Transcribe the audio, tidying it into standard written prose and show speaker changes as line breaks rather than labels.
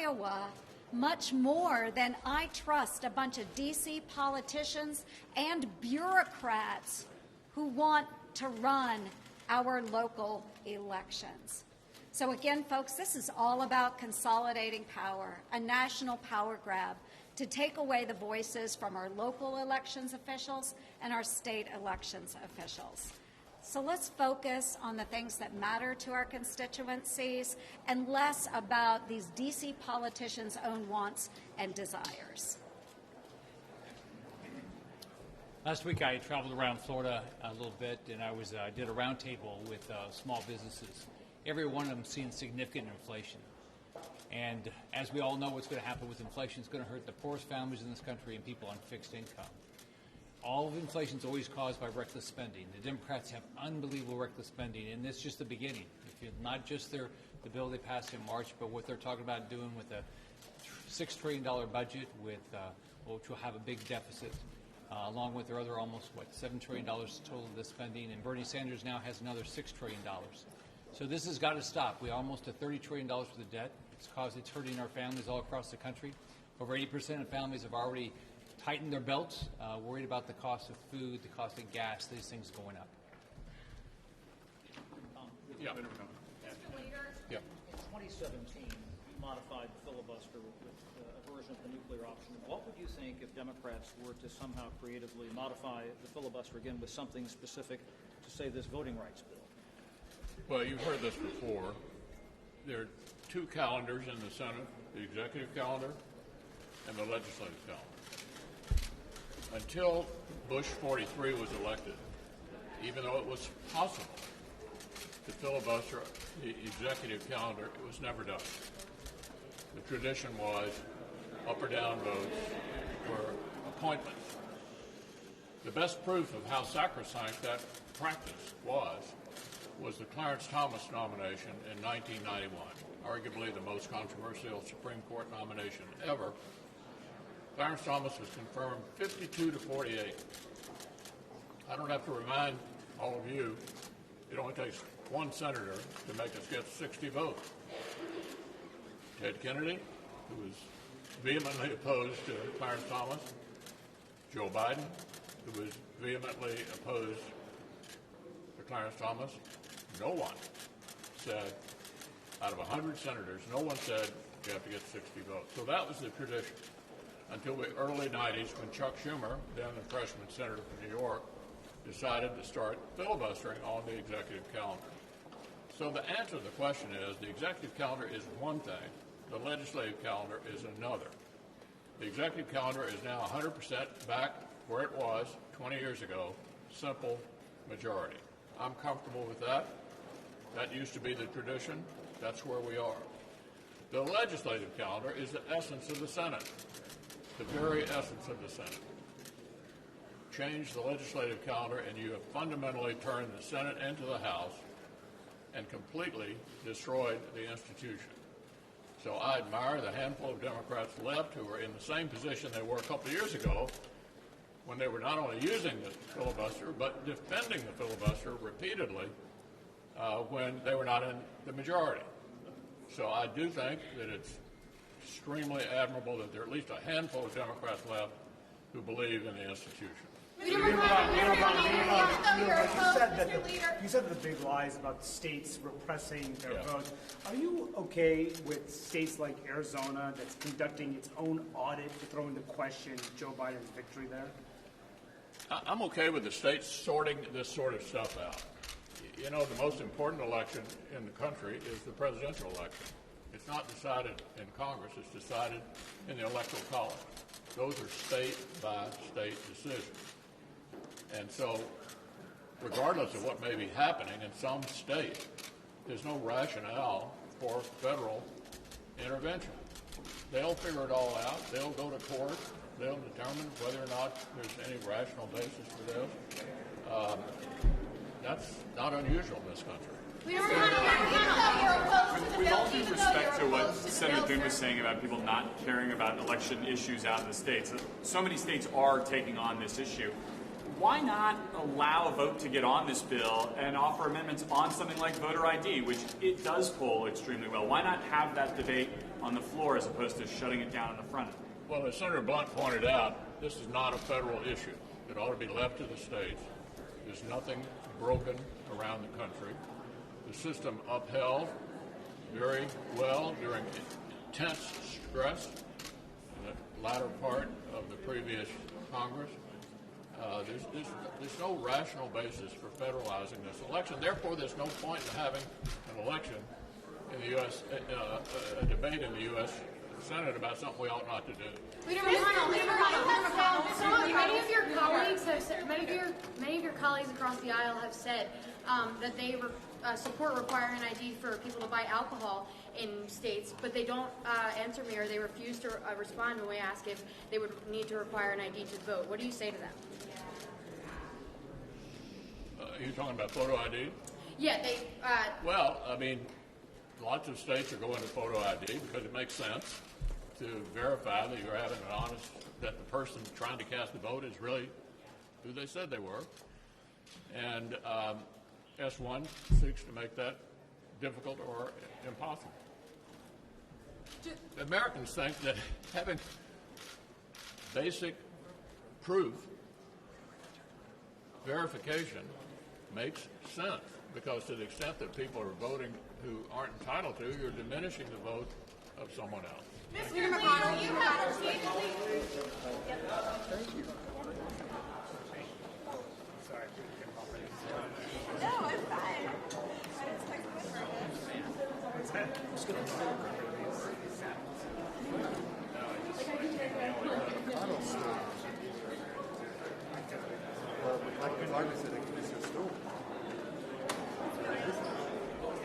Iowa much more than I trust a bunch of D.C. politicians and bureaucrats who want to run our local elections. So again, folks, this is all about consolidating power, a national power grab to take away the voices from our local elections officials and our state elections officials. So let's focus on the things that matter to our constituencies and less about these D.C. politicians' own wants and desires.
Last week I traveled around Florida a little bit, and I did a roundtable with small businesses. Every one of them seeing significant inflation. And as we all know, what's going to happen with inflation is going to hurt the poorest families in this country and people on fixed income. All of inflation is always caused by reckless spending. The Democrats have unbelievable reckless spending, and this is just the beginning. If you, not just the bill they passed in March, but what they're talking about doing with a $6 trillion budget, which will have a big deficit, along with their other almost, $7 trillion total of the spending. And Bernie Sanders now has another $6 trillion. So this has got to stop. We are almost at $30 trillion worth of debt. It's hurting our families all across the country. Over 80% of families have already tightened their belts, worried about the cost of food, the cost of gas, these things going up.
Yeah.
Mr. Leader,
Yeah.
in 2017, you modified the filibuster with a version of the nuclear option. What would you think if Democrats were to somehow creatively modify the filibuster again with something specific to, say, this voting rights bill?
Well, you've heard this before. There are two calendars in the Senate, the executive calendar and the legislative calendar. Until Bush 43 was elected, even though it was possible to filibuster the executive calendar, it was never done. The tradition was up or down votes for appointments. The best proof of how sacrosanct that practice was the Clarence Thomas nomination in 1991, arguably the most controversial Supreme Court nomination ever. Clarence Thomas was confirmed 52 to 48. I don't have to remind all of you, it only takes one senator to make us get 60 votes. Ted Kennedy, who was vehemently opposed to Clarence Thomas, Joe Biden, who was vehemently opposed to Clarence Thomas. No one said, out of 100 senators, no one said you have to get 60 votes. So that was the tradition until the early 90s when Chuck Schumer, then the freshman senator from New York, decided to start filibustering on the executive calendar. So the answer to the question is the executive calendar is one thing, the legislative calendar is another. The executive calendar is now 100% back where it was 20 years ago, simple majority. I'm comfortable with that. That used to be the tradition. That's where we are. The legislative calendar is the essence of the Senate, the very essence of the Senate. Change the legislative calendar and you have fundamentally turned the Senate into the House and completely destroyed the institution. So I admire the handful of Democrats left who are in the same position they were a couple of years ago when they were not only using the filibuster but defending the filibuster repeatedly when they were not in the majority. So I do think that it's extremely admirable that there are at least a handful of Democrats left who believe in the institution.
You said that the big lies about states repressing their votes. Are you okay with states like Arizona that's conducting its own audit to throw into question Joe Biden's victory there?
I'm okay with the states sorting this sort of stuff out. You know, the most important election in the country is the presidential election. It's not decided in Congress, it's decided in the Electoral College. Those are state-by-state decisions. And so, regardless of what may be happening in some state, there's no rationale for federal intervention. They'll figure it all out. They'll go to court. They'll determine whether or not there's any rational basis for this. That's not unusual in this country.
With all due respect to what Senator Thune was saying about people not caring about election issues out in the states, so many states are taking on this issue. Why not allow a vote to get on this bill and offer amendments on something like voter ID, which it does poll extremely well? Why not have that debate on the floor as opposed to shutting it down on the front.
Well, as Senator Blunt pointed out, this is not a federal issue. It ought to be left to the states. There's nothing broken around the country. The system upheld very well during intense stress in the latter part of the previous Congress. There's no rational basis for federalizing this election. Therefore, there's no point in having an election in the U.S., a debate in the U.S. Senate about something we ought not to do.
Leader McConnell, many of your colleagues have said, many of your colleagues across the aisle have said that they support requiring an ID for people to buy alcohol in states, but they don't answer me, or they refuse to respond when we ask if they would need to require an ID to vote. What do you say to them?
Are you talking about photo ID?
Yeah, they.
Well, I mean, lots of states are going to photo ID because it makes sense to verify that you're having an honest, that the person trying to cast the vote is really who they said they were. And S1 seeks to make that difficult or impossible. Americans think that having basic proof, verification, makes sense, because to the extent that people are voting who aren't entitled to, you're diminishing the vote of someone else.
Leader McConnell, you have
Thank you. Sorry.
No, I'm fine. I didn't expect to win for
What's that?